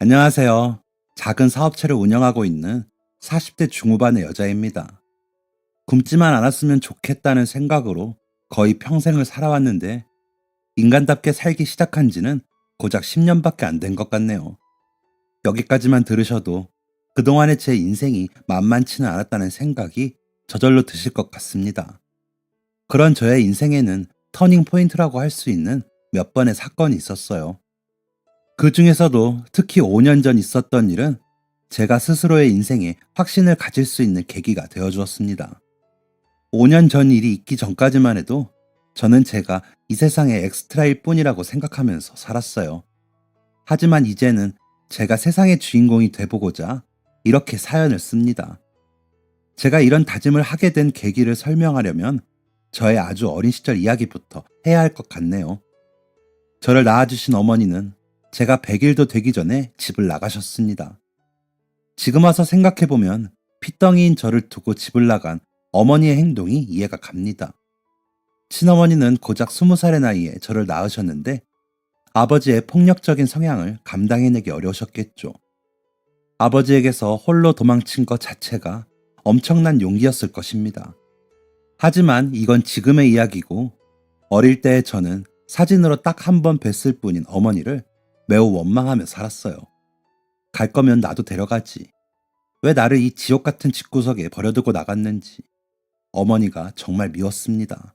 안녕하세요. 작은 사업체를 운영하고 있는 40대 중후반의 여자입니다. 굶지만 않았으면 좋겠다는 생각으로 거의 평생을 살아왔는데 인간답게 살기 시작한 지는 고작 10년밖에 안 된 것 같네요. 여기까지만 들으셔도 그동안의 제 인생이 만만치는 않았다는 생각이 저절로 드실 것 같습니다. 그런 저의 인생에는 터닝 포인트라고 할 수 있는 몇 번의 사건이 있었어요. 그 중에서도 특히 5년 전 있었던 일은 제가 스스로의 인생에 확신을 가질 수 있는 계기가 되어 주었습니다. 5년 전 일이 있기 전까지만 해도 저는 제가 이 세상의 엑스트라일 뿐이라고 생각하면서 살았어요. 하지만 이제는 제가 세상의 주인공이 돼보고자 이렇게 사연을 씁니다. 제가 이런 다짐을 하게 된 계기를 설명하려면 저의 아주 어린 시절 이야기부터 해야 할 것 같네요. 저를 낳아주신 어머니는 제가 100일도 되기 전에 집을 나가셨습니다. 지금 와서 생각해보면 핏덩이인 저를 두고 집을 나간 어머니의 행동이 이해가 갑니다. 친어머니는 고작 20살의 나이에 저를 낳으셨는데 아버지의 폭력적인 성향을 감당해내기 어려우셨겠죠. 아버지에게서 홀로 도망친 것 자체가 엄청난 용기였을 것입니다. 하지만 이건 지금의 이야기고 어릴 때의 저는 사진으로 딱 한 번 뵀을 뿐인 어머니를 매우 원망하며 살았어요. 갈 거면 나도 데려가지. 왜 나를 이 지옥 같은 집구석에 버려두고 나갔는지 어머니가 정말 미웠습니다.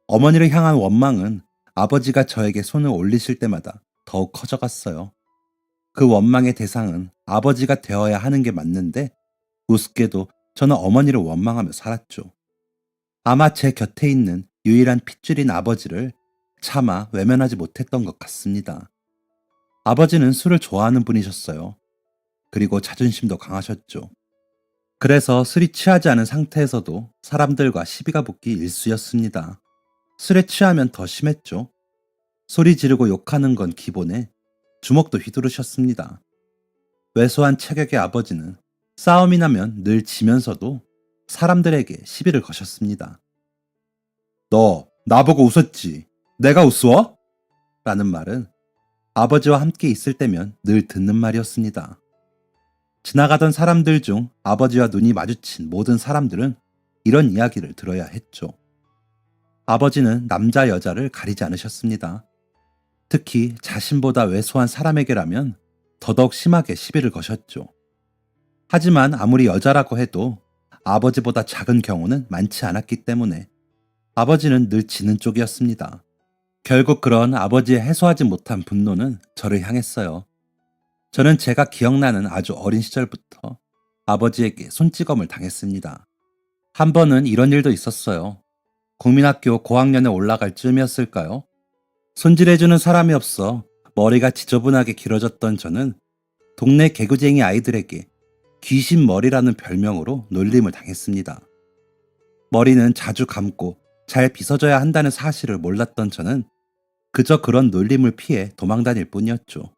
어머니를 향한 원망은 아버지가 저에게 손을 올리실 때마다 더욱 커져갔어요. 그 원망의 대상은 아버지가 되어야 하는 게 맞는데 우습게도 저는 어머니를 원망하며 살았죠. 아마 제 곁에 있는 유일한 핏줄인 아버지를 차마 외면하지 못했던 것 같습니다. 아버지는 술을 좋아하는 분이셨어요. 그리고 자존심도 강하셨죠. 그래서 술이 취하지 않은 상태에서도 사람들과 시비가 붙기 일쑤였습니다. 술에 취하면 더 심했죠. 소리 지르고 욕하는 건 기본에 주먹도 휘두르셨습니다. 왜소한 체격의 아버지는 싸움이 나면 늘 지면서도 사람들에게 시비를 거셨습니다. 너 나보고 웃었지? 내가 우스워? 라는 말은 아버지와 함께 있을 때면 늘 듣는 말이었습니다. 지나가던 사람들 중 아버지와 눈이 마주친 모든 사람들은 이런 이야기를 들어야 했죠. 아버지는 남자 여자를 가리지 않으셨습니다. 특히 자신보다 왜소한 사람에게라면 더더욱 심하게 시비를 거셨죠. 하지만 아무리 여자라고 해도 아버지보다 작은 경우는 많지 않았기 때문에 아버지는 늘 지는 쪽이었습니다. 결국 그런 아버지의 해소하지 못한 분노는 저를 향했어요. 저는 제가 기억나는 아주 어린 시절부터 아버지에게 손찌검을 당했습니다. 한 번은 이런 일도 있었어요. 국민학교 고학년에 올라갈 쯤이었을까요? 손질해주는 사람이 없어 머리가 지저분하게 길어졌던 저는 동네 개구쟁이 아이들에게 귀신 머리라는 별명으로 놀림을 당했습니다. 머리는 자주 감고 잘 빗어져야 한다는 사실을 몰랐던 저는 그저 그런 놀림을 피해 도망 다닐 뿐이었죠.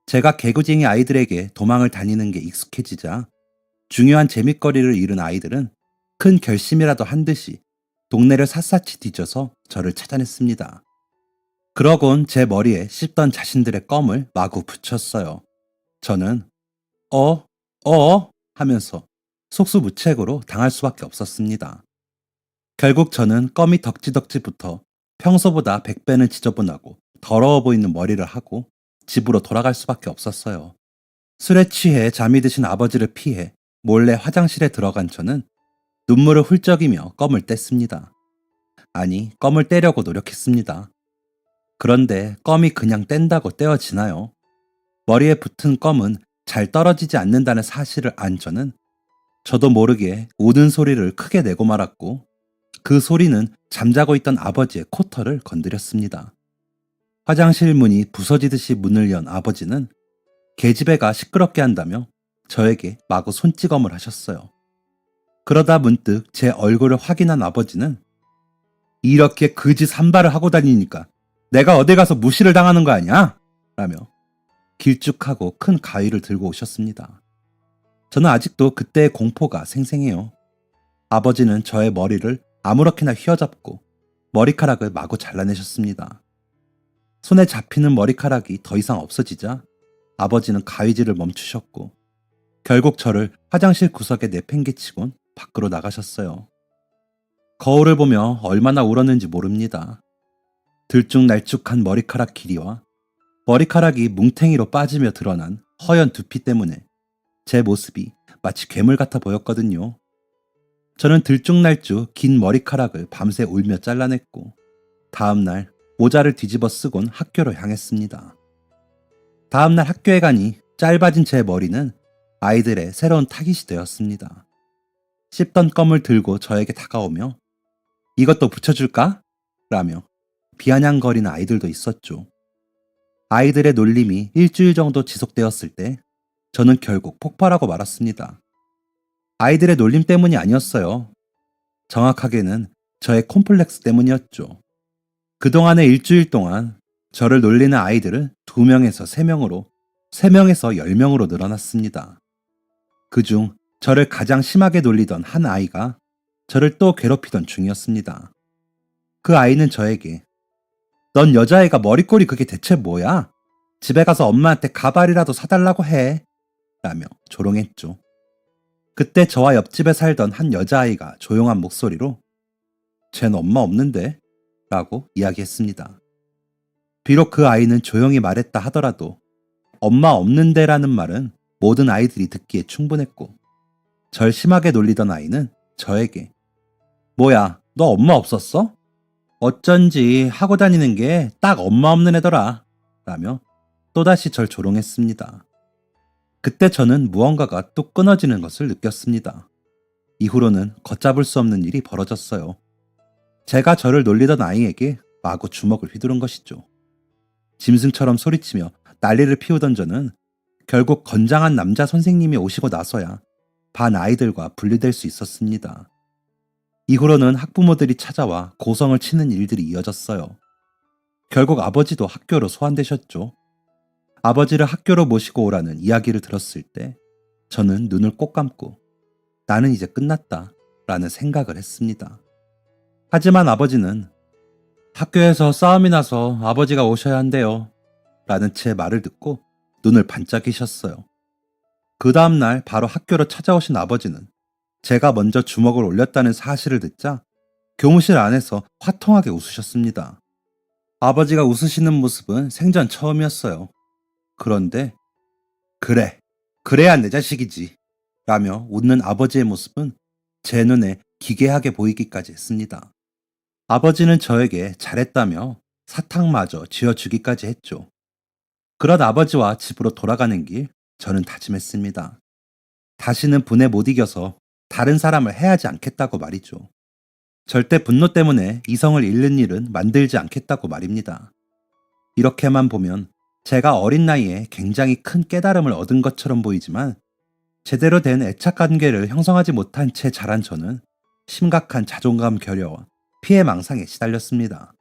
제가 개구쟁이 아이들에게 도망을 다니는 게 익숙해지자 중요한 재밌거리를 잃은 아이들은 큰 결심이라도 한 듯이 동네를 샅샅이 뒤져서 저를 찾아냈습니다. 그러곤 제 머리에 씹던 자신들의 껌을 마구 붙였어요. 저는 하면서 속수무책으로 당할 수밖에 없었습니다. 결국 저는 껌이 덕지덕지 붙어 평소보다 100배는 지저분하고 더러워 보이는 머리를 하고 집으로 돌아갈 수밖에 없었어요. 술에 취해 잠이 드신 아버지를 피해 몰래 화장실에 들어간 저는 눈물을 훌쩍이며 껌을 뗐습니다. 아니, 껌을 떼려고 노력했습니다. 그런데 껌이 그냥 뗀다고 떼어지나요? 머리에 붙은 껌은 잘 떨어지지 않는다는 사실을 안 저는 저도 모르게 우는 소리를 크게 내고 말았고 그 소리는 잠자고 있던 아버지의 코털을 건드렸습니다. 화장실 문이 부서지듯이 문을 연 아버지는 계집애가 시끄럽게 한다며 저에게 마구 손찌검을 하셨어요. 그러다 문득 제 얼굴을 확인한 아버지는 이렇게 그지 산발을 하고 다니니까 내가 어디 가서 무시를 당하는 거 아니야? 라며 길쭉하고 큰 가위를 들고 오셨습니다. 저는 아직도 그때의 공포가 생생해요. 아버지는 저의 머리를 아무렇게나 휘어잡고 머리카락을 마구 잘라내셨습니다. 손에 잡히는 머리카락이 더 이상 없어지자 아버지는 가위질을 멈추셨고 결국 저를 화장실 구석에 내팽개치곤 밖으로 나가셨어요. 거울을 보며 얼마나 울었는지 모릅니다. 들쭉날쭉한 머리카락 길이와 머리카락이 뭉탱이로 빠지며 드러난 허연 두피 때문에 제 모습이 마치 괴물 같아 보였거든요. 저는 들쭉날쭉 긴 머리카락을 밤새 울며 잘라냈고 다음날 모자를 뒤집어 쓰곤 학교로 향했습니다. 다음날 학교에 가니 짧아진 제 머리는 아이들의 새로운 타깃이 되었습니다. 씹던 껌을 들고 저에게 다가오며 이것도 붙여줄까? 라며 비아냥거리는 아이들도 있었죠. 아이들의 놀림이 일주일 정도 지속되었을 때 저는 결국 폭발하고 말았습니다. 아이들의 놀림 때문이 아니었어요. 정확하게는 저의 콤플렉스 때문이었죠. 그동안의 일주일 동안 저를 놀리는 아이들은 2명에서 3명으로, 3명에서 10명으로 늘어났습니다. 그중 저를 가장 심하게 놀리던 한 아이가 저를 또 괴롭히던 중이었습니다. 그 아이는 저에게 넌 여자애가 머리꼴이 그게 대체 뭐야? 집에 가서 엄마한테 가발이라도 사달라고 해. 라며 조롱했죠. 그때 저와 옆집에 살던 한 여자아이가 조용한 목소리로 쟨 엄마 없는데? 라고 이야기했습니다. 비록 그 아이는 조용히 말했다 하더라도 엄마 없는데 라는 말은 모든 아이들이 듣기에 충분했고 절 심하게 놀리던 아이는 저에게 뭐야, 너 엄마 없었어? 어쩐지 하고 다니는 게 딱 엄마 없는 애더라. 라며 또다시 절 조롱했습니다. 그때 저는 무언가가 뚝 끊어지는 것을 느꼈습니다. 이후로는 걷잡을 수 없는 일이 벌어졌어요. 제가 저를 놀리던 아이에게 마구 주먹을 휘두른 것이죠. 짐승처럼 소리치며 난리를 피우던 저는 결국 건장한 남자 선생님이 오시고 나서야 반 아이들과 분리될 수 있었습니다. 이후로는 학부모들이 찾아와 고성을 치는 일들이 이어졌어요. 결국 아버지도 학교로 소환되셨죠. 아버지를 학교로 모시고 오라는 이야기를 들었을 때 저는 눈을 꼭 감고 나는 이제 끝났다 라는 생각을 했습니다. 하지만 아버지는 학교에서 싸움이 나서 아버지가 오셔야 한대요 라는 제 말을 듣고 눈을 반짝이셨어요. 그 다음날 바로 학교로 찾아오신 아버지는 제가 먼저 주먹을 올렸다는 사실을 듣자 교무실 안에서 화통하게 웃으셨습니다. 아버지가 웃으시는 모습은 생전 처음이었어요. 그런데 그래, 그래야 내 자식이지 라며 웃는 아버지의 모습은 제 눈에 기괴하게 보이기까지 했습니다. 아버지는 저에게 잘했다며 사탕마저 쥐어주기까지 했죠. 그런 아버지와 집으로 돌아가는 길 저는 다짐했습니다. 다시는 분에 못 이겨서 다른 사람을 해하지 않겠다고 말이죠. 절대 분노 때문에 이성을 잃는 일은 만들지 않겠다고 말입니다. 이렇게만 보면 제가 어린 나이에 굉장히 큰 깨달음을 얻은 것처럼 보이지만 제대로 된 애착 관계를 형성하지 못한 채 자란 저는 심각한 자존감 결여와 피해 망상에 시달렸습니다.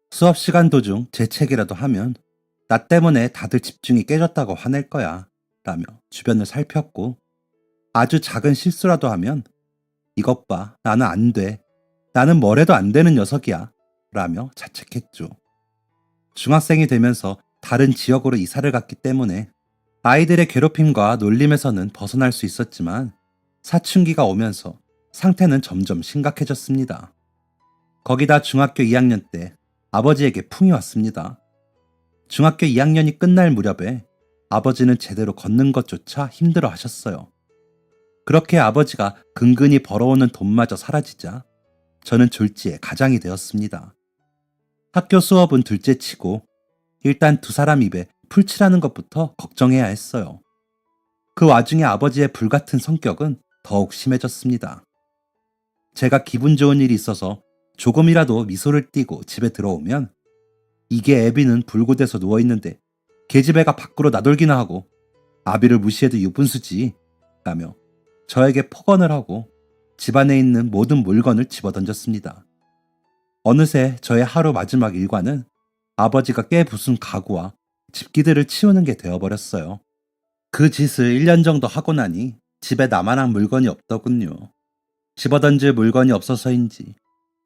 수업 시간 도중 재채기라도 하면 나 때문에 다들 집중이 깨졌다고 화낼 거야 라며 주변을 살폈고 아주 작은 실수라도 하면 이것 봐, 나는 안 돼. 나는 뭘 해도 안 되는 녀석이야 라며 자책했죠. 중학생이 되면서 다른 지역으로 이사를 갔기 때문에 아이들의 괴롭힘과 놀림에서는 벗어날 수 있었지만 사춘기가 오면서 상태는 점점 심각해졌습니다. 거기다 중학교 2학년 때 아버지에게 풍이 왔습니다. 중학교 2학년이 끝날 무렵에 아버지는 제대로 걷는 것조차 힘들어 하셨어요. 그렇게 아버지가 근근히 벌어오는 돈마저 사라지자 저는 졸지에 가장이 되었습니다. 학교 수업은 둘째치고 일단 두 사람 입에 풀칠하는 것부터 걱정해야 했어요. 그 와중에 아버지의 불같은 성격은 더욱 심해졌습니다. 제가 기분 좋은 일이 있어서 조금이라도 미소를 띠고 집에 들어오면 이게 애비는 불구돼서 누워있는데 계집애가 밖으로 나돌기나 하고 아비를 무시해도 유분수지 라며 저에게 폭언을 하고 집안에 있는 모든 물건을 집어던졌습니다. 어느새 저의 하루 마지막 일과는 아버지가 깨부순 가구와 집기들을 치우는 게 되어버렸어요. 그 짓을 1년 정도 하고 나니 집에 나만한 물건이 없더군요. 집어던질 물건이 없어서인지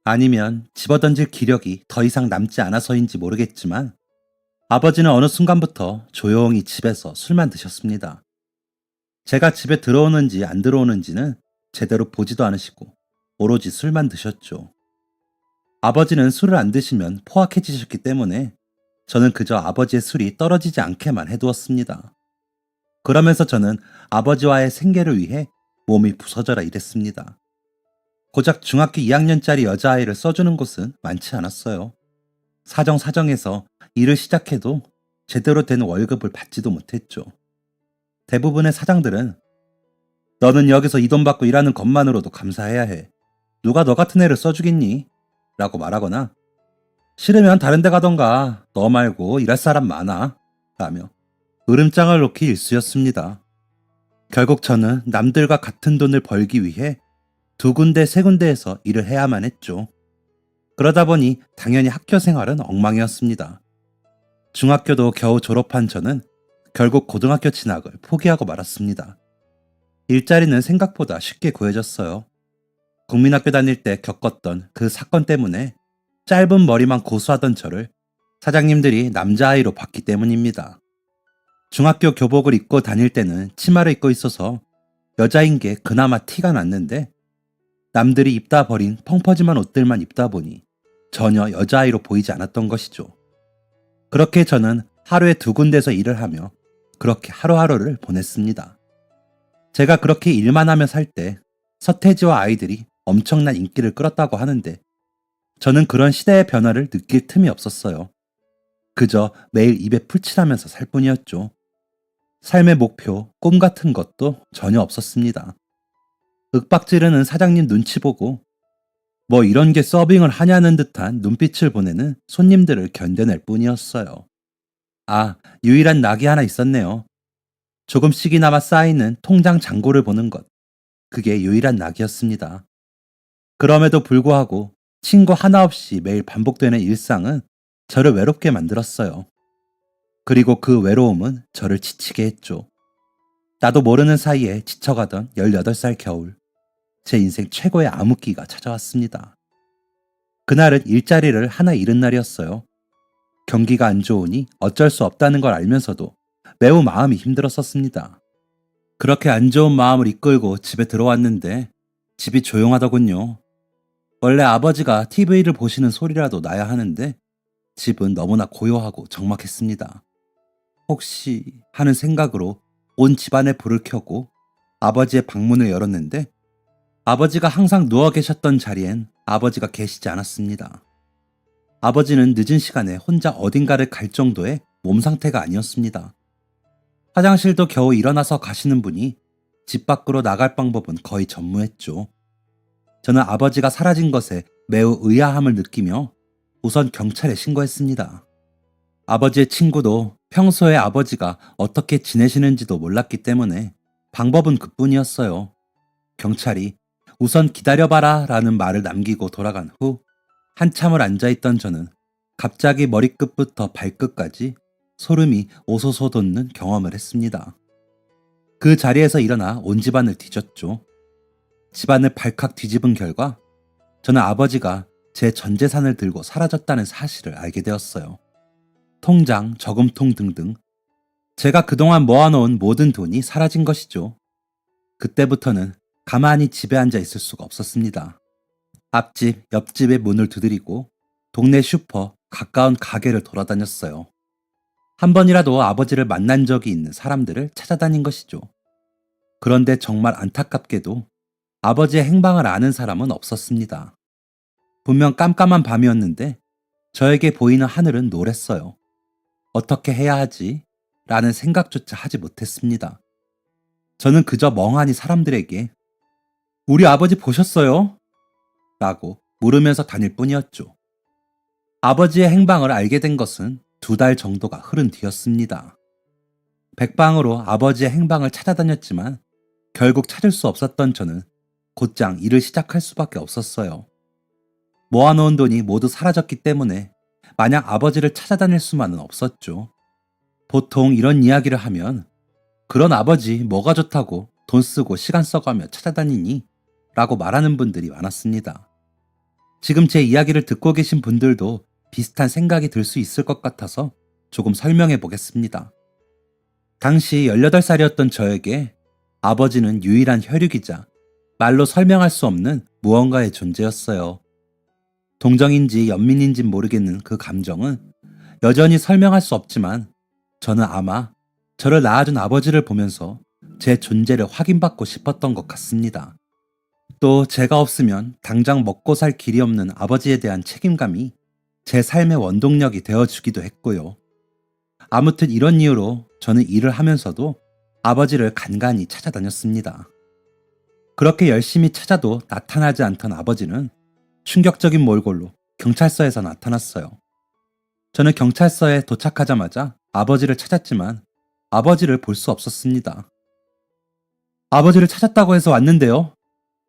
아니면 집어던질 기력이 더 이상 남지 않아서인지 모르겠지만 아버지는 어느 순간부터 조용히 집에서 술만 드셨습니다. 제가 집에 들어오는지 안 들어오는지는 제대로 보지도 않으시고 오로지 술만 드셨죠. 아버지는 술을 안 드시면 포악해지셨기 때문에 저는 그저 아버지의 술이 떨어지지 않게만 해두었습니다. 그러면서 저는 아버지와의 생계를 위해 몸이 부서져라 일했습니다. 고작 중학교 2학년짜리 여자아이를 써주는 곳은 많지 않았어요. 사정사정해서 일을 시작해도 제대로 된 월급을 받지도 못했죠. 대부분의 사장들은 너는 여기서 이 돈 받고 일하는 것만으로도 감사해야 해. 누가 너 같은 애를 써주겠니? 라고 말하거나 싫으면 다른 데 가던가 너 말고 일할 사람 많아 라며 으름장을 놓기 일쑤였습니다. 결국 저는 남들과 같은 돈을 벌기 위해 두 군데 세 군데에서 일을 해야만 했죠. 그러다 보니 당연히 학교 생활은 엉망이었습니다. 중학교도 겨우 졸업한 저는 결국 고등학교 진학을 포기하고 말았습니다. 일자리는 생각보다 쉽게 구해졌어요. 국민학교 다닐 때 겪었던 그 사건 때문에 짧은 머리만 고수하던 저를 사장님들이 남자아이로 봤기 때문입니다. 중학교 교복을 입고 다닐 때는 치마를 입고 있어서 여자인 게 그나마 티가 났는데 남들이 입다 버린 펑퍼짐한 옷들만 입다 보니 전혀 여자아이로 보이지 않았던 것이죠. 그렇게 저는 하루에 두 군데서 일을 하며 그렇게 하루하루를 보냈습니다. 제가 그렇게 일만 하며 살 때 서태지와 아이들이 엄청난 인기를 끌었다고 하는데 저는 그런 시대의 변화를 느낄 틈이 없었어요. 그저 매일 입에 풀칠하면서 살 뿐이었죠. 삶의 목표, 꿈 같은 것도 전혀 없었습니다. 윽박지르는 사장님 눈치 보고 뭐 이런 게 서빙을 하냐는 듯한 눈빛을 보내는 손님들을 견뎌낼 뿐이었어요. 아, 유일한 낙이 하나 있었네요. 조금씩이나마 쌓이는 통장 잔고를 보는 것. 그게 유일한 낙이었습니다. 그럼에도 불구하고 친구 하나 없이 매일 반복되는 일상은 저를 외롭게 만들었어요. 그리고 그 외로움은 저를 지치게 했죠. 나도 모르는 사이에 지쳐가던 18살 겨울, 제 인생 최고의 암흑기가 찾아왔습니다. 그날은 일자리를 하나 잃은 날이었어요. 경기가 안 좋으니 어쩔 수 없다는 걸 알면서도 매우 마음이 힘들었었습니다. 그렇게 안 좋은 마음을 이끌고 집에 들어왔는데 집이 조용하더군요. 원래 아버지가 TV를 보시는 소리라도 나야 하는데 집은 너무나 고요하고 적막했습니다. 혹시 하는 생각으로 온 집안에 불을 켜고 아버지의 방문을 열었는데 아버지가 항상 누워 계셨던 자리엔 아버지가 계시지 않았습니다. 아버지는 늦은 시간에 혼자 어딘가를 갈 정도의 몸 상태가 아니었습니다. 화장실도 겨우 일어나서 가시는 분이 집 밖으로 나갈 방법은 거의 전무했죠. 저는 아버지가 사라진 것에 매우 의아함을 느끼며 우선 경찰에 신고했습니다. 아버지의 친구도 평소에 아버지가 어떻게 지내시는지도 몰랐기 때문에 방법은 그뿐이었어요. 경찰이 우선 기다려봐라 라는 말을 남기고 돌아간 후 한참을 앉아있던 저는 갑자기 머리끝부터 발끝까지 소름이 오소소 돋는 경험을 했습니다. 그 자리에서 일어나 온 집안을 뒤졌죠. 집안을 발칵 뒤집은 결과 저는 아버지가 제 전 재산을 들고 사라졌다는 사실을 알게 되었어요. 통장, 저금통 등등 제가 그동안 모아놓은 모든 돈이 사라진 것이죠. 그때부터는 가만히 집에 앉아 있을 수가 없었습니다. 앞집, 옆집의 문을 두드리고 동네 슈퍼, 가까운 가게를 돌아다녔어요. 한 번이라도 아버지를 만난 적이 있는 사람들을 찾아다닌 것이죠. 그런데 정말 안타깝게도 아버지의 행방을 아는 사람은 없었습니다. 분명 깜깜한 밤이었는데 저에게 보이는 하늘은 노랬어요. 어떻게 해야 하지? 라는 생각조차 하지 못했습니다. 저는 그저 멍하니 사람들에게 우리 아버지 보셨어요? 라고 물으면서 다닐 뿐이었죠. 아버지의 행방을 알게 된 것은 2달 정도가 흐른 뒤였습니다. 백방으로 아버지의 행방을 찾아다녔지만 결국 찾을 수 없었던 저는 곧장 일을 시작할 수밖에 없었어요. 모아놓은 돈이 모두 사라졌기 때문에 마냥 아버지를 찾아다닐 수만은 없었죠. 보통 이런 이야기를 하면 그런 아버지 뭐가 좋다고 돈 쓰고 시간 써가며 찾아다니니? 라고 말하는 분들이 많았습니다. 지금 제 이야기를 듣고 계신 분들도 비슷한 생각이 들 수 있을 것 같아서 조금 설명해 보겠습니다. 당시 18살이었던 저에게 아버지는 유일한 혈육이자 말로 설명할 수 없는 무언가의 존재였어요. 동정인지 연민인지 모르겠는 그 감정은 여전히 설명할 수 없지만 저는 아마 저를 낳아준 아버지를 보면서 제 존재를 확인받고 싶었던 것 같습니다. 또 제가 없으면 당장 먹고 살 길이 없는 아버지에 대한 책임감이 제 삶의 원동력이 되어주기도 했고요. 아무튼 이런 이유로 저는 일을 하면서도 아버지를 간간히 찾아다녔습니다. 그렇게 열심히 찾아도 나타나지 않던 아버지는 충격적인 몰골로 경찰서에서 나타났어요. 저는 경찰서에 도착하자마자 아버지를 찾았지만 아버지를 볼 수 없었습니다. 아버지를 찾았다고 해서 왔는데요?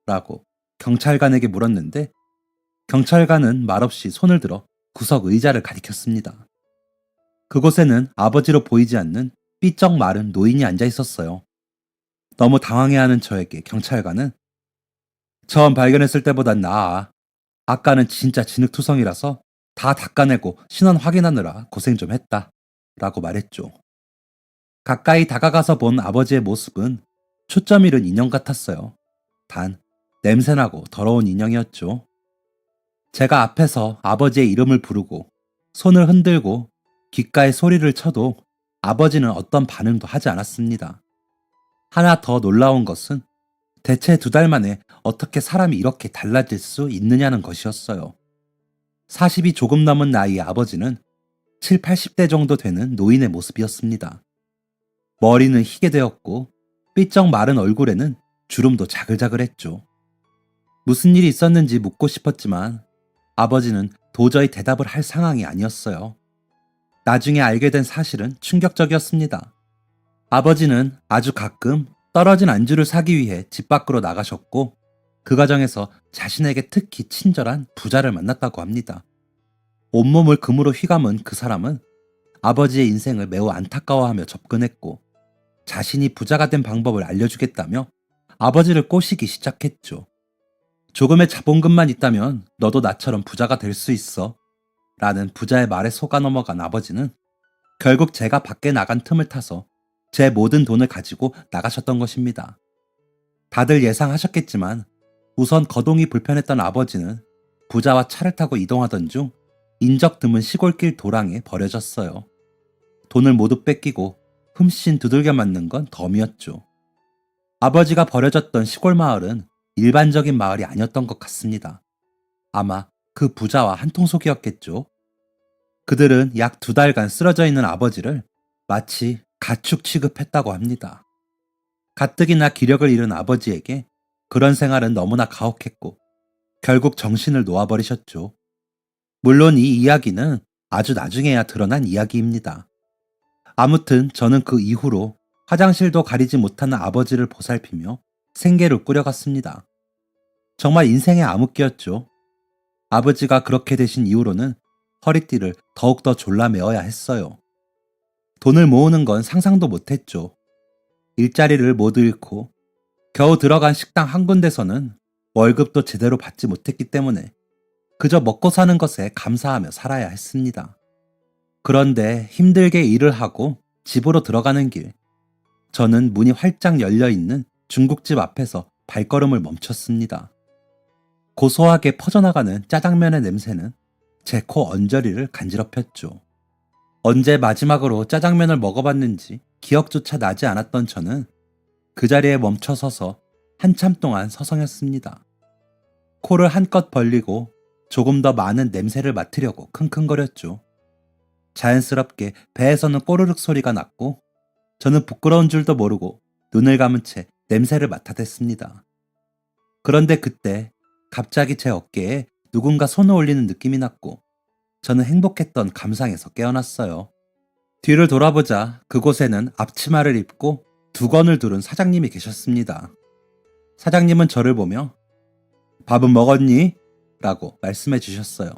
라고 경찰관에게 물었는데 경찰관은 말없이 손을 들어 구석 의자를 가리켰습니다. 그곳에는 아버지로 보이지 않는 삐쩍 마른 노인이 앉아 있었어요. 너무 당황해하는 저에게 경찰관은 처음 발견했을 때보단 나아. 아까는 진짜 진흙투성이라서 다 닦아내고 신원 확인하느라 고생 좀 했다. 라고 말했죠. 가까이 다가가서 본 아버지의 모습은 초점 잃은 인형 같았어요. 단 냄새나고 더러운 인형이었죠. 제가 앞에서 아버지의 이름을 부르고 손을 흔들고 귓가에 소리를 쳐도 아버지는 어떤 반응도 하지 않았습니다. 하나 더 놀라운 것은 대체 2달 만에 어떻게 사람이 이렇게 달라질 수 있느냐는 것이었어요. 40이 조금 넘은 나이의 아버지는 7, 80대 정도 되는 노인의 모습이었습니다. 머리는 희게 되었고 삐쩍 마른 얼굴에는 주름도 자글자글했죠. 무슨 일이 있었는지 묻고 싶었지만 아버지는 도저히 대답을 할 상황이 아니었어요. 나중에 알게 된 사실은 충격적이었습니다. 아버지는 아주 가끔 떨어진 안주를 사기 위해 집 밖으로 나가셨고 그 과정에서 자신에게 특히 친절한 부자를 만났다고 합니다. 온몸을 금으로 휘감은 그 사람은 아버지의 인생을 매우 안타까워하며 접근했고 자신이 부자가 된 방법을 알려주겠다며 아버지를 꼬시기 시작했죠. 조금의 자본금만 있다면 너도 나처럼 부자가 될 수 있어 라는 부자의 말에 속아 넘어간 아버지는 결국 제가 밖에 나간 틈을 타서 제 모든 돈을 가지고 나가셨던 것입니다. 다들 예상하셨겠지만 우선 거동이 불편했던 아버지는 부자와 차를 타고 이동하던 중 인적 드문 시골길 도랑에 버려졌어요. 돈을 모두 뺏기고 흠씬 두들겨 맞는 건 덤이었죠. 아버지가 버려졌던 시골 마을은 일반적인 마을이 아니었던 것 같습니다. 아마 그 부자와 한통속이었겠죠. 그들은 약 2달간 쓰러져 있는 아버지를 마치 가축 취급했다고 합니다. 가뜩이나 기력을 잃은 아버지에게 그런 생활은 너무나 가혹했고 결국 정신을 놓아버리셨죠. 물론 이 이야기는 아주 나중에야 드러난 이야기입니다. 아무튼 저는 그 이후로 화장실도 가리지 못하는 아버지를 보살피며 생계를 꾸려갔습니다. 정말 인생의 암흑기였죠. 아버지가 그렇게 되신 이후로는 허리띠를 더욱더 졸라매어야 했어요. 돈을 모으는 건 상상도 못했죠. 일자리를 모두 잃고 겨우 들어간 식당 한 군데서는 월급도 제대로 받지 못했기 때문에 그저 먹고 사는 것에 감사하며 살아야 했습니다. 그런데 힘들게 일을 하고 집으로 들어가는 길, 저는 문이 활짝 열려있는 중국집 앞에서 발걸음을 멈췄습니다. 고소하게 퍼져나가는 짜장면의 냄새는 제 코 언저리를 간지럽혔죠. 언제 마지막으로 짜장면을 먹어봤는지 기억조차 나지 않았던 저는 그 자리에 멈춰 서서 한참 동안 서성였습니다. 코를 한껏 벌리고 조금 더 많은 냄새를 맡으려고 킁킁거렸죠. 자연스럽게 배에서는 꼬르륵 소리가 났고 저는 부끄러운 줄도 모르고 눈을 감은 채 냄새를 맡아댔습니다. 그런데 그때 갑자기 제 어깨에 누군가 손을 올리는 느낌이 났고 저는 행복했던 감상에서 깨어났어요. 뒤를 돌아보자 그곳에는 앞치마를 입고 두건을 두른 사장님이 계셨습니다. 사장님은 저를 보며 밥은 먹었니? 라고 말씀해 주셨어요.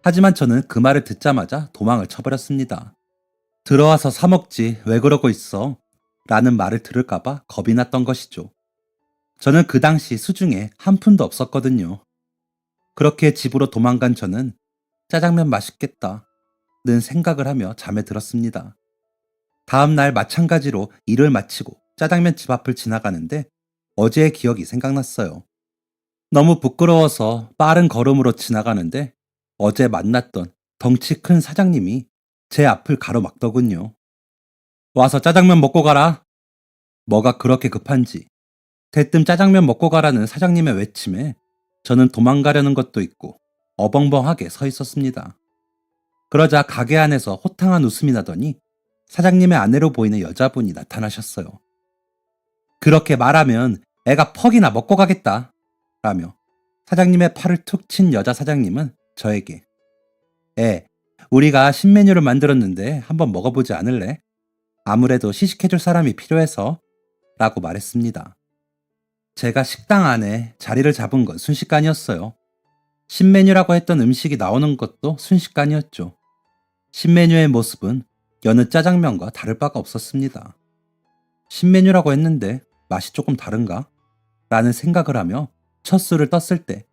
하지만 저는 그 말을 듣자마자 도망을 쳐버렸습니다. 들어와서 사 먹지 왜 그러고 있어? 라는 말을 들을까봐 겁이 났던 것이죠. 저는 그 당시 수중에 한 푼도 없었거든요. 그렇게 집으로 도망간 저는 짜장면 맛있겠다. 생각을 하며 잠에 들었습니다. 다음 날 마찬가지로 일을 마치고 짜장면 집 앞을 지나가는데 어제의 기억이 생각났어요. 너무 부끄러워서 빠른 걸음으로 지나가는데 어제 만났던 덩치 큰 사장님이 제 앞을 가로막더군요. 와서 짜장면 먹고 가라. 뭐가 그렇게 급한지 대뜸 짜장면 먹고 가라는 사장님의 외침에 저는 도망가려는 것도 있고 어벙벙하게 서 있었습니다. 그러자 가게 안에서 호탕한 웃음이 나더니 사장님의 아내로 보이는 여자분이 나타나셨어요. 그렇게 말하면 애가 퍽이나 먹고 가겠다 라며 사장님의 팔을 툭 친 여자 사장님은 저에게 우리가 신메뉴를 만들었는데 한번 먹어보지 않을래? 아무래도 시식해줄 사람이 필요해서 라고 말했습니다. 제가 식당 안에 자리를 잡은 건 순식간이었어요. 신메뉴라고 했던 음식이 나오는 것도 순식간이었죠. 신메뉴의 모습은 여느 짜장면과 다를 바가 없었습니다. 신메뉴라고 했는데 맛이 조금 다른가? 라는 생각을 하며 첫 술을 떴을 때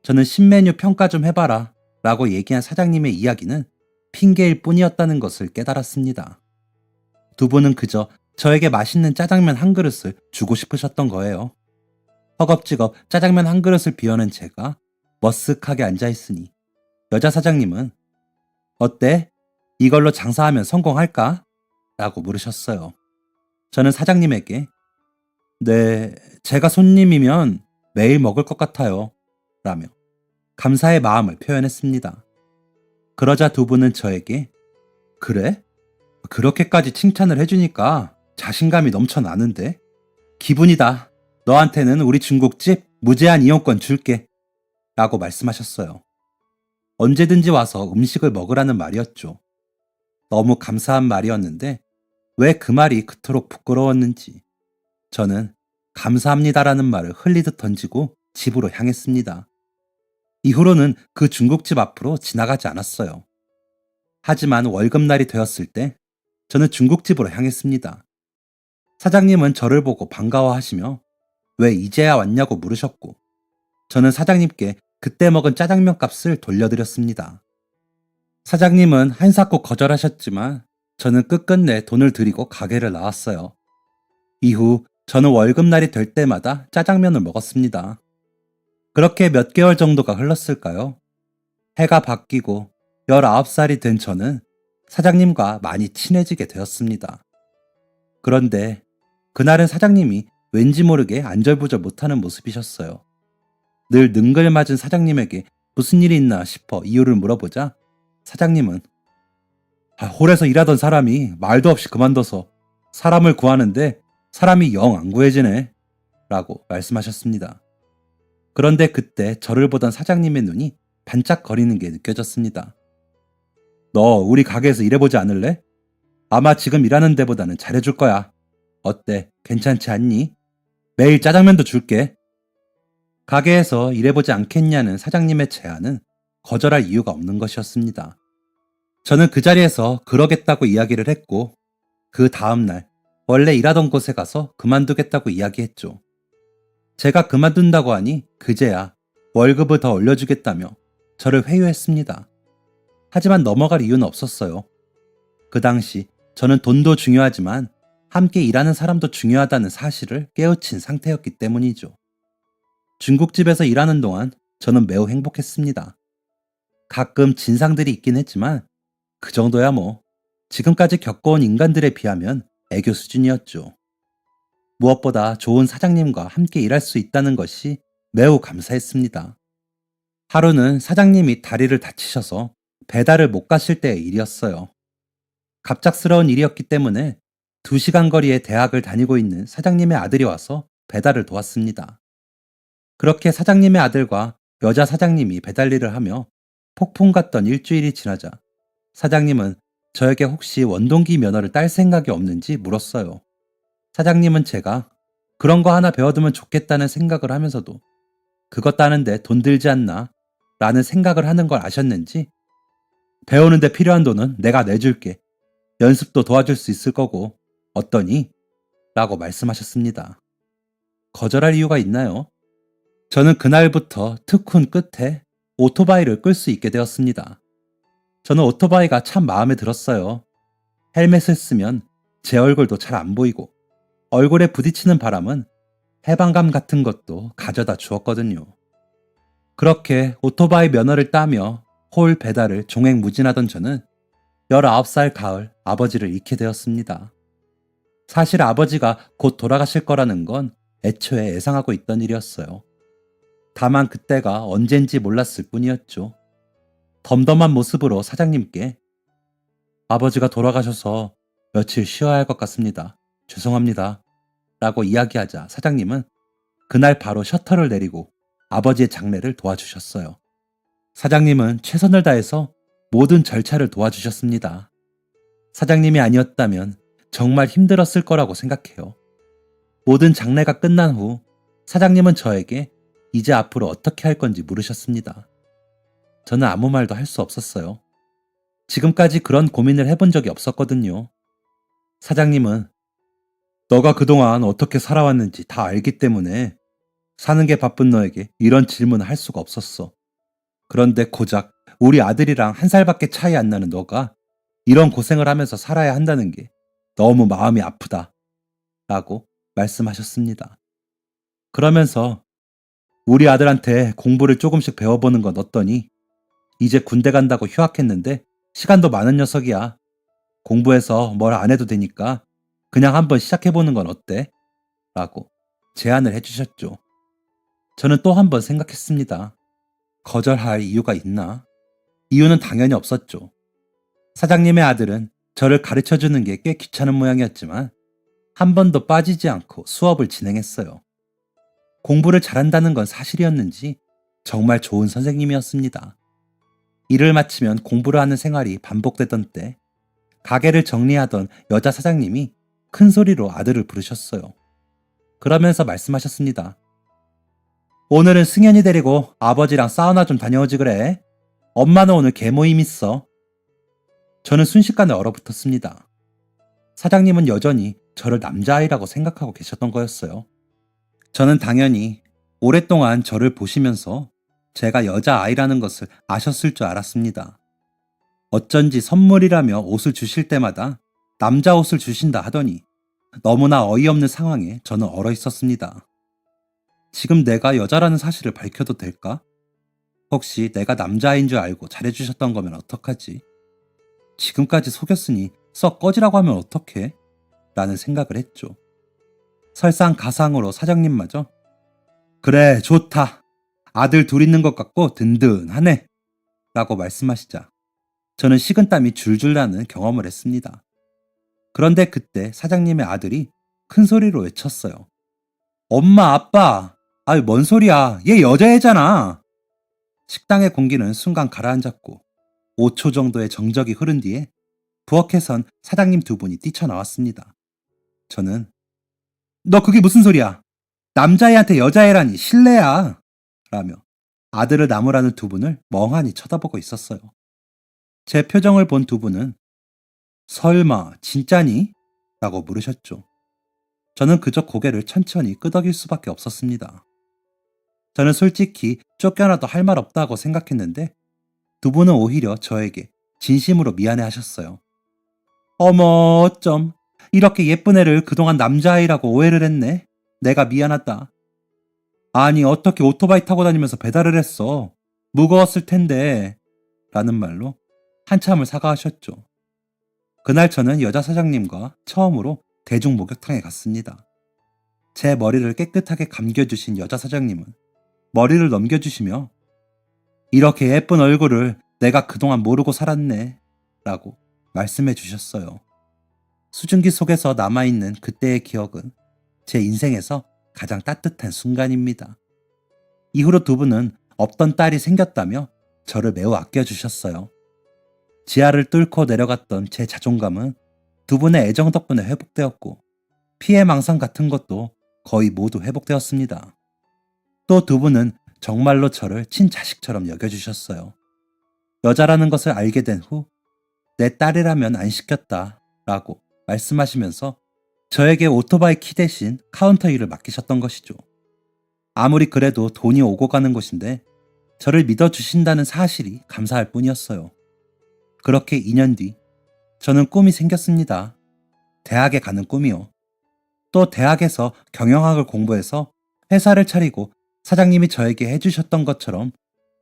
저는 신메뉴 평가 좀 해봐라 라고 얘기한 사장님의 이야기는 핑계일 뿐이었다는 것을 깨달았습니다. 두 분은 그저 저에게 맛있는 짜장면 한 그릇을 주고 싶으셨던 거예요. 허겁지겁 짜장면 한 그릇을 비워낸 제가 머쓱하게 앉아있으니 여자 사장님은 어때? 이걸로 장사하면 성공할까? 라고 물으셨어요. 저는 사장님에게 네, 제가 손님이면 매일 먹을 것 같아요. 라며 감사의 마음을 표현했습니다. 그러자 두 분은 저에게 그래? 그렇게까지 칭찬을 해주니까 자신감이 넘쳐나는데? 기분이다. 너한테는 우리 중국집 무제한 이용권 줄게. 라고 말씀하셨어요. 언제든지 와서 음식을 먹으라는 말이었죠. 너무 감사한 말이었는데 왜 그 말이 그토록 부끄러웠는지 저는 감사합니다라는 말을 흘리듯 던지고 집으로 향했습니다. 이후로는 그 중국집 앞으로 지나가지 않았어요. 하지만 월급날이 되었을 때 저는 중국집으로 향했습니다. 사장님은 저를 보고 반가워하시며 왜 이제야 왔냐고 물으셨고 저는 사장님께 그때 먹은 짜장면 값을 돌려드렸습니다. 사장님은 한사코 거절하셨지만 저는 끝끝내 돈을 드리고 가게를 나왔어요. 이후 저는 월급날이 될 때마다 짜장면을 먹었습니다. 그렇게 몇 개월 정도가 흘렀을까요? 해가 바뀌고 19살이 된 저는 사장님과 많이 친해지게 되었습니다. 그런데 그날은 사장님이 왠지 모르게 안절부절 못하는 모습이셨어요. 늘 능글맞은 사장님에게 무슨 일이 있나 싶어 이유를 물어보자 사장님은 홀에서 일하던 사람이 말도 없이 그만둬서 사람을 구하는데 사람이 영 안 구해지네 라고 말씀하셨습니다. 그런데 그때 저를 보던 사장님의 눈이 반짝거리는 게 느껴졌습니다. 너 우리 가게에서 일해보지 않을래? 아마 지금 일하는 데보다는 잘해줄 거야. 어때? 괜찮지 않니? 매일 짜장면도 줄게. 가게에서 일해보지 않겠냐는 사장님의 제안은 거절할 이유가 없는 것이었습니다. 저는 그 자리에서 그러겠다고 이야기를 했고 그 다음날 원래 일하던 곳에 가서 그만두겠다고 이야기했죠. 제가 그만둔다고 하니 그제야 월급을 더 올려주겠다며 저를 회유했습니다. 하지만 넘어갈 이유는 없었어요. 그 당시 저는 돈도 중요하지만 함께 일하는 사람도 중요하다는 사실을 깨우친 상태였기 때문이죠. 중국집에서 일하는 동안 저는 매우 행복했습니다. 가끔 진상들이 있긴 했지만 그 정도야 뭐 지금까지 겪어온 인간들에 비하면 애교 수준이었죠. 무엇보다 좋은 사장님과 함께 일할 수 있다는 것이 매우 감사했습니다. 하루는 사장님이 다리를 다치셔서 배달을 못 가실 때의 일이었어요. 갑작스러운 일이었기 때문에 2시간 거리의 대학을 다니고 있는 사장님의 아들이 와서 배달을 도왔습니다. 그렇게 사장님의 아들과 여자 사장님이 배달 일을 하며 폭풍 같던 일주일이 지나자 사장님은 저에게 혹시 원동기 면허를 딸 생각이 없는지 물었어요. 사장님은 제가 그런 거 하나 배워두면 좋겠다는 생각을 하면서도 그거 따는데 돈 들지 않나? 라는 생각을 하는 걸 아셨는지 배우는데 필요한 돈은 내가 내줄게. 연습도 도와줄 수 있을 거고 어떠니? 라고 말씀하셨습니다. 거절할 이유가 있나요? 저는 그날부터 특훈 끝에 오토바이를 끌 수 있게 되었습니다. 저는 오토바이가 참 마음에 들었어요. 헬멧을 쓰면 제 얼굴도 잘 안 보이고 얼굴에 부딪히는 바람은 해방감 같은 것도 가져다 주었거든요. 그렇게 오토바이 면허를 따며 홀 배달을 종횡무진하던 저는 19살 가을 아버지를 잃게 되었습니다. 사실 아버지가 곧 돌아가실 거라는 건 애초에 예상하고 있던 일이었어요. 다만 그때가 언젠지 몰랐을 뿐이었죠. 덤덤한 모습으로 사장님께 아버지가 돌아가셔서 며칠 쉬어야 할 것 같습니다. 죄송합니다. 라고 이야기하자 사장님은 그날 바로 셔터를 내리고 아버지의 장례를 도와주셨어요. 사장님은 최선을 다해서 모든 절차를 도와주셨습니다. 사장님이 아니었다면 정말 힘들었을 거라고 생각해요. 모든 장례가 끝난 후 사장님은 저에게 이제 앞으로 어떻게 할 건지 물으셨습니다. 저는 아무 말도 할 수 없었어요. 지금까지 그런 고민을 해본 적이 없었거든요. 사장님은 너가 그동안 어떻게 살아왔는지 다 알기 때문에 사는 게 바쁜 너에게 이런 질문을 할 수가 없었어. 그런데 고작 우리 아들이랑 1살밖에 차이 안 나는 너가 이런 고생을 하면서 살아야 한다는 게 너무 마음이 아프다. 라고 말씀하셨습니다. 그러면서 우리 아들한테 공부를 조금씩 배워보는 건 어떠니? 이제 군대 간다고 휴학했는데 시간도 많은 녀석이야. 공부해서 뭘 안 해도 되니까 그냥 한번 시작해보는 건 어때? 라고 제안을 해주셨죠. 저는 또 한 번 생각했습니다. 거절할 이유가 있나? 이유는 당연히 없었죠. 사장님의 아들은 저를 가르쳐주는 게 꽤 귀찮은 모양이었지만 한 번도 빠지지 않고 수업을 진행했어요. 공부를 잘한다는 건 사실이었는지 정말 좋은 선생님이었습니다. 일을 마치면 공부를 하는 생활이 반복되던 때 가게를 정리하던 여자 사장님이 큰 소리로 아들을 부르셨어요. 그러면서 말씀하셨습니다. 오늘은 승현이 데리고 아버지랑 사우나 좀 다녀오지 그래. 엄마는 오늘 개모임 있어. 저는 순식간에 얼어붙었습니다. 사장님은 여전히 저를 남자아이라고 생각하고 계셨던 거였어요. 저는 당연히 오랫동안 저를 보시면서 제가 여자아이라는 것을 아셨을 줄 알았습니다. 어쩐지 선물이라며 옷을 주실 때마다 남자 옷을 주신다 하더니 너무나 어이없는 상황에 저는 얼어 있었습니다. 지금 내가 여자라는 사실을 밝혀도 될까? 혹시 내가 남자아이인 줄 알고 잘해주셨던 거면 어떡하지? 지금까지 속였으니 썩 꺼지라고 하면 어떡해? 라는 생각을 했죠. 설상가상으로 사장님마저 그래 좋다. 아들 둘 있는 것 같고 든든하네. 라고 말씀하시자 저는 식은땀이 줄줄 나는 경험을 했습니다. 그런데 그때 사장님의 아들이 큰 소리로 외쳤어요. 엄마 아빠 아유 뭔 소리야 얘 여자애잖아. 식당의 공기는 순간 가라앉았고 5초 정도의 정적이 흐른 뒤에 부엌에선 사장님 두 분이 뛰쳐나왔습니다. 저는 너 그게 무슨 소리야? 남자애한테 여자애라니 실례야. 라며 아들을 나무라는 두 분을 멍하니 쳐다보고 있었어요. 제 표정을 본 두 분은 설마 진짜니? 라고 물으셨죠. 저는 그저 고개를 천천히 끄덕일 수밖에 없었습니다. 저는 솔직히 쫓겨나도 할 말 없다고 생각했는데 두 분은 오히려 저에게 진심으로 미안해 하셨어요. 어머 어쩜 이렇게 예쁜 애를 그동안 남자아이라고 오해를 했네. 내가 미안하다. 아니 어떻게 오토바이 타고 다니면서 배달을 했어. 무거웠을 텐데. 라는 말로 한참을 사과하셨죠. 그날 저는 여자 사장님과 처음으로 대중 목욕탕에 갔습니다. 제 머리를 깨끗하게 감겨주신 여자 사장님은 머리를 넘겨주시며 이렇게 예쁜 얼굴을 내가 그동안 모르고 살았네 라고 말씀해 주셨어요. 수증기 속에서 남아있는 그때의 기억은 제 인생에서 가장 따뜻한 순간입니다. 이후로 두 분은 없던 딸이 생겼다며 저를 매우 아껴주셨어요. 지하를 뚫고 내려갔던 제 자존감은 두 분의 애정 덕분에 회복되었고 피해망상 같은 것도 거의 모두 회복되었습니다. 또 두 분은 정말로 저를 친자식처럼 여겨주셨어요. 여자라는 것을 알게 된 후 내 딸이라면 안 시켰다 라고 말씀하시면서 저에게 오토바이 키 대신 카운터 일을 맡기셨던 것이죠. 아무리 그래도 돈이 오고 가는 곳인데 저를 믿어주신다는 사실이 감사할 뿐이었어요. 그렇게 2년 뒤 저는 꿈이 생겼습니다. 대학에 가는 꿈이요. 또 대학에서 경영학을 공부해서 회사를 차리고 사장님이 저에게 해주셨던 것처럼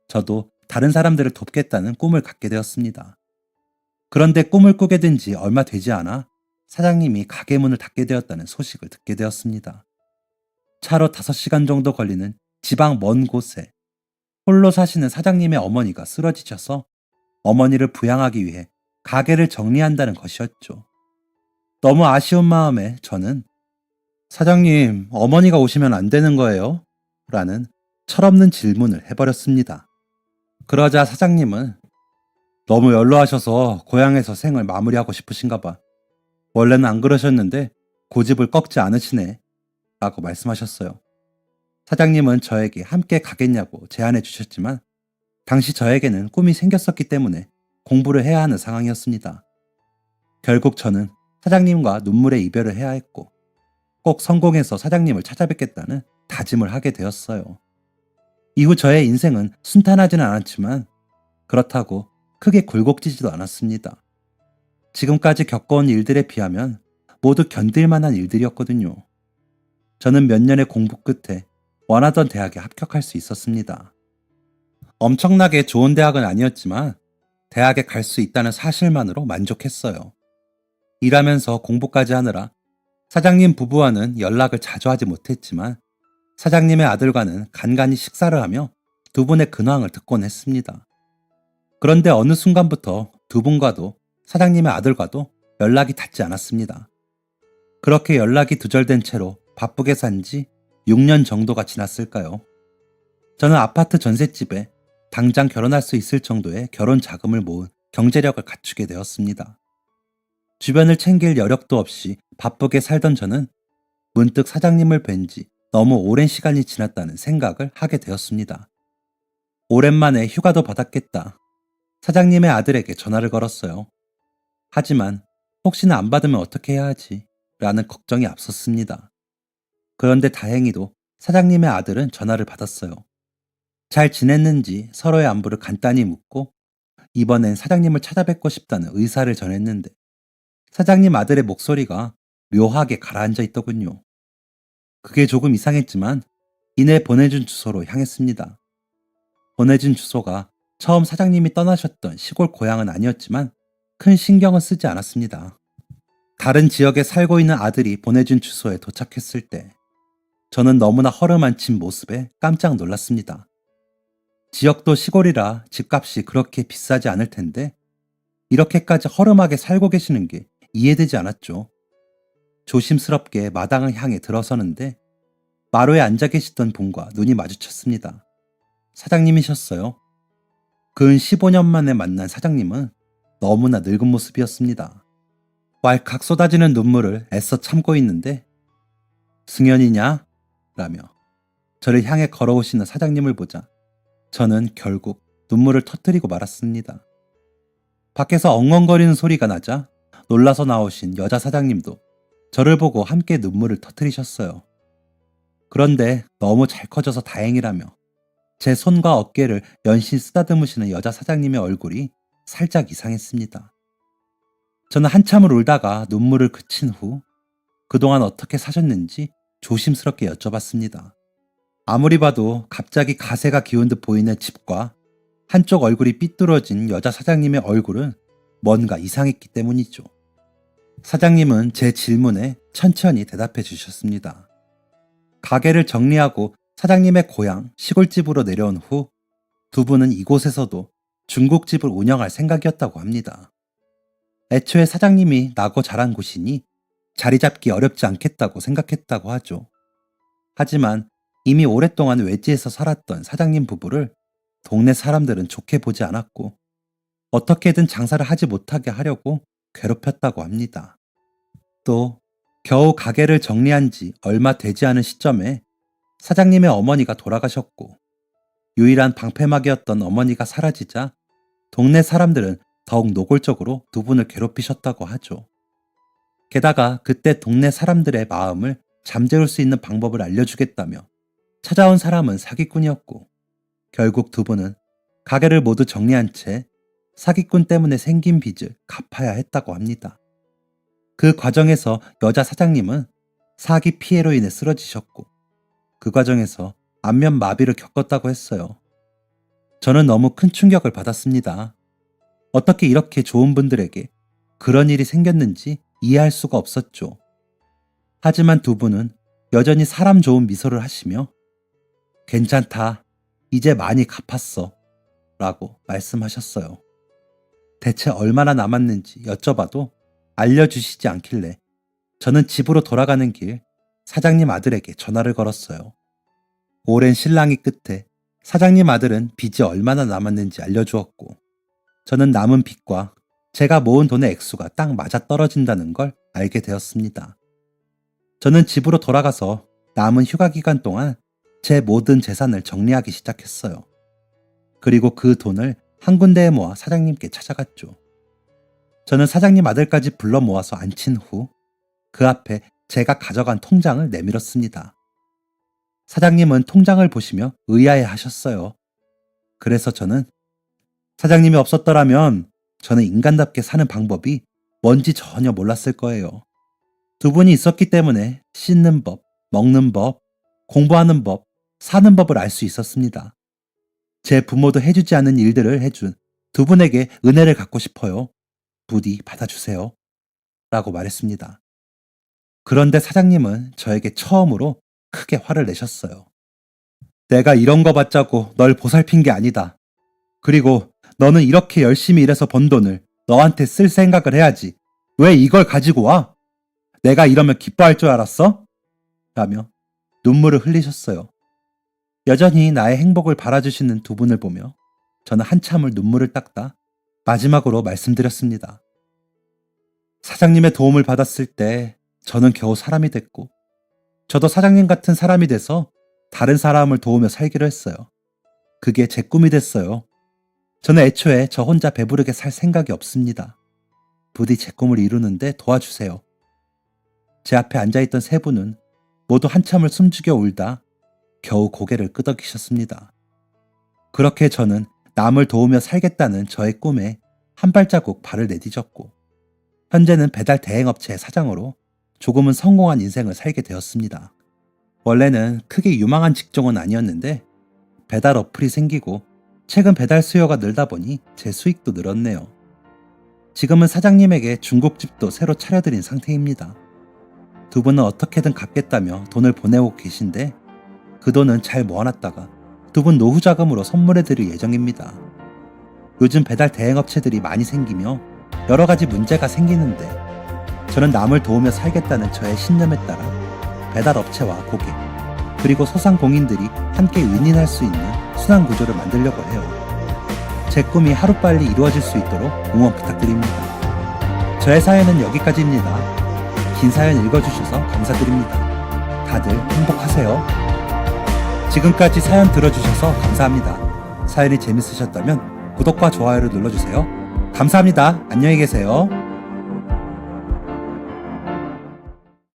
저도 다른 사람들을 돕겠다는 꿈을 갖게 되었습니다. 그런데 꿈을 꾸게 된 지 얼마 되지 않아 사장님이 가게 문을 닫게 되었다는 소식을 듣게 되었습니다. 차로 5시간 정도 걸리는 지방 먼 곳에 홀로 사시는 사장님의 어머니가 쓰러지셔서 어머니를 부양하기 위해 가게를 정리한다는 것이었죠. 너무 아쉬운 마음에 저는 사장님, 어머니가 오시면 안 되는 거예요? 라는 철없는 질문을 해버렸습니다. 그러자 사장님은 너무 연로하셔서 고향에서 생을 마무리하고 싶으신가 봐. 원래는 안 그러셨는데 고집을 꺾지 않으시네. 라고 말씀하셨어요. 사장님은 저에게 함께 가겠냐고 제안해 주셨지만 당시 저에게는 꿈이 생겼었기 때문에 공부를 해야 하는 상황이었습니다. 결국 저는 사장님과 눈물의 이별을 해야 했고 꼭 성공해서 사장님을 찾아뵙겠다는 다짐을 하게 되었어요. 이후 저의 인생은 순탄하지는 않았지만 그렇다고 크게 굴곡지지도 않았습니다. 지금까지 겪어온 일들에 비하면 모두 견딜 만한 일들이었거든요. 저는 몇 년의 공부 끝에 원하던 대학에 합격할 수 있었습니다. 엄청나게 좋은 대학은 아니었지만 대학에 갈 수 있다는 사실만으로 만족했어요. 일하면서 공부까지 하느라 사장님 부부와는 연락을 자주 하지 못했지만 사장님의 아들과는 간간히 식사를 하며 두 분의 근황을 듣곤 했습니다. 그런데 어느 순간부터 두 분과도 사장님의 아들과도 연락이 닿지 않았습니다. 그렇게 연락이 두절된 채로 바쁘게 산 지 6년 정도가 지났을까요? 저는 아파트 전셋집에 당장 결혼할 수 있을 정도의 결혼 자금을 모은 경제력을 갖추게 되었습니다. 주변을 챙길 여력도 없이 바쁘게 살던 저는 문득 사장님을 뵌 지 너무 오랜 시간이 지났다는 생각을 하게 되었습니다. 오랜만에 휴가도 받았겠다. 사장님의 아들에게 전화를 걸었어요. 하지만 혹시나 안 받으면 어떻게 해야 하지? 라는 걱정이 앞섰습니다. 그런데 다행히도 사장님의 아들은 전화를 받았어요. 잘 지냈는지 서로의 안부를 간단히 묻고 이번엔 사장님을 찾아뵙고 싶다는 의사를 전했는데 사장님 아들의 목소리가 묘하게 가라앉아 있더군요. 그게 조금 이상했지만 이내 보내준 주소로 향했습니다. 보내준 주소가 처음 사장님이 떠나셨던 시골 고향은 아니었지만 큰 신경은 쓰지 않았습니다. 다른 지역에 살고 있는 아들이 보내준 주소에 도착했을 때 저는 너무나 허름한 모습에 깜짝 놀랐습니다. 지역도 시골이라 집값이 그렇게 비싸지 않을 텐데 이렇게까지 허름하게 살고 계시는 게 이해되지 않았죠. 조심스럽게 마당을 향해 들어서는데 마루에 앉아 계시던 분과 눈이 마주쳤습니다. 사장님이셨어요. 근 15년 만에 만난 사장님은 너무나 늙은 모습이었습니다. 왈칵 쏟아지는 눈물을 애써 참고 있는데 승연이냐? 라며 저를 향해 걸어오시는 사장님을 보자 저는 결국 눈물을 터뜨리고 말았습니다. 밖에서 엉엉거리는 소리가 나자 놀라서 나오신 여자 사장님도 저를 보고 함께 눈물을 터뜨리셨어요. 그런데 너무 잘 커져서 다행이라며 제 손과 어깨를 연신 쓰다듬으시는 여자 사장님의 얼굴이 살짝 이상했습니다. 저는 한참을 울다가 눈물을 그친 후 그동안 어떻게 사셨는지 조심스럽게 여쭤봤습니다. 아무리 봐도 갑자기 가세가 기운 듯 보이는 집과 한쪽 얼굴이 삐뚤어진 여자 사장님의 얼굴은 뭔가 이상했기 때문이죠. 사장님은 제 질문에 천천히 대답해 주셨습니다. 가게를 정리하고 사장님의 고향 시골집으로 내려온 후 두 분은 이곳에서도 중국집을 운영할 생각이었다고 합니다. 애초에 사장님이 나고 자란 곳이니 자리 잡기 어렵지 않겠다고 생각했다고 하죠. 하지만 이미 오랫동안 외지에서 살았던 사장님 부부를 동네 사람들은 좋게 보지 않았고 어떻게든 장사를 하지 못하게 하려고 괴롭혔다고 합니다. 또 겨우 가게를 정리한 지 얼마 되지 않은 시점에 사장님의 어머니가 돌아가셨고 유일한 방패막이었던 어머니가 사라지자 동네 사람들은 더욱 노골적으로 두 분을 괴롭히셨다고 하죠. 게다가 그때 동네 사람들의 마음을 잠재울 수 있는 방법을 알려주겠다며 찾아온 사람은 사기꾼이었고 결국 두 분은 가게를 모두 정리한 채 사기꾼 때문에 생긴 빚을 갚아야 했다고 합니다. 그 과정에서 여자 사장님은 사기 피해로 인해 쓰러지셨고 그 과정에서 안면 마비를 겪었다고 했어요. 저는 너무 큰 충격을 받았습니다. 어떻게 이렇게 좋은 분들에게 그런 일이 생겼는지 이해할 수가 없었죠. 하지만 두 분은 여전히 사람 좋은 미소를 하시며 괜찮다, 이제 많이 갚았어 라고 말씀하셨어요. 대체 얼마나 남았는지 여쭤봐도 알려주시지 않길래 저는 집으로 돌아가는 길 사장님 아들에게 전화를 걸었어요. 오랜 실랑이 끝에 사장님 아들은 빚이 얼마나 남았는지 알려주었고 저는 남은 빚과 제가 모은 돈의 액수가 딱 맞아떨어진다는 걸 알게 되었습니다. 저는 집으로 돌아가서 남은 휴가 기간 동안 제 모든 재산을 정리하기 시작했어요. 그리고 그 돈을 한 군데에 모아 사장님께 찾아갔죠. 저는 사장님 아들까지 불러 모아서 앉힌 후 그 앞에 제가 가져간 통장을 내밀었습니다. 사장님은 통장을 보시며 의아해 하셨어요. 그래서 저는 사장님이 없었더라면 저는 인간답게 사는 방법이 뭔지 전혀 몰랐을 거예요. 두 분이 있었기 때문에 씻는 법, 먹는 법, 공부하는 법, 사는 법을 알 수 있었습니다. 제 부모도 해주지 않은 일들을 해준 두 분에게 은혜를 갚고 싶어요. 부디 받아주세요. 라고 말했습니다. 그런데 사장님은 저에게 처음으로 크게 화를 내셨어요. 내가 이런 거 받자고 널 보살핀 게 아니다. 그리고 너는 이렇게 열심히 일해서 번 돈을 너한테 쓸 생각을 해야지. 왜 이걸 가지고 와? 내가 이러면 기뻐할 줄 알았어? 라며 눈물을 흘리셨어요. 여전히 나의 행복을 바라주시는 두 분을 보며 저는 한참을 눈물을 닦다 마지막으로 말씀드렸습니다. 사장님의 도움을 받았을 때 저는 겨우 사람이 됐고 저도 사장님 같은 사람이 돼서 다른 사람을 도우며 살기로 했어요. 그게 제 꿈이 됐어요. 저는 애초에 저 혼자 배부르게 살 생각이 없습니다. 부디 제 꿈을 이루는데 도와주세요. 제 앞에 앉아있던 세 분은 모두 한참을 숨죽여 울다 겨우 고개를 끄덕이셨습니다. 그렇게 저는 남을 도우며 살겠다는 저의 꿈에 한 발자국 발을 내디뎠고 현재는 배달 대행업체의 사장으로 조금은 성공한 인생을 살게 되었습니다. 원래는 크게 유망한 직종은 아니었는데 배달 어플이 생기고 최근 배달 수요가 늘다 보니 제 수익도 늘었네요. 지금은 사장님에게 중국집도 새로 차려드린 상태입니다. 두 분은 어떻게든 갚겠다며 돈을 보내고 계신데 그 돈은 잘 모아놨다가 두 분 노후 자금으로 선물해드릴 예정입니다. 요즘 배달 대행업체들이 많이 생기며 여러 가지 문제가 생기는데 저는 남을 도우며 살겠다는 저의 신념에 따라 배달업체와 고객 그리고 소상공인들이 함께 윈윈할 수 있는 순환 구조를 만들려고 해요. 제 꿈이 하루빨리 이루어질 수 있도록 응원 부탁드립니다. 저의 사연은 여기까지입니다. 긴 사연 읽어주셔서 감사드립니다. 다들 행복하세요. 지금까지 사연 들어주셔서 감사합니다. 사연이 재밌으셨다면 구독과 좋아요를 눌러주세요. 감사합니다. 안녕히 계세요.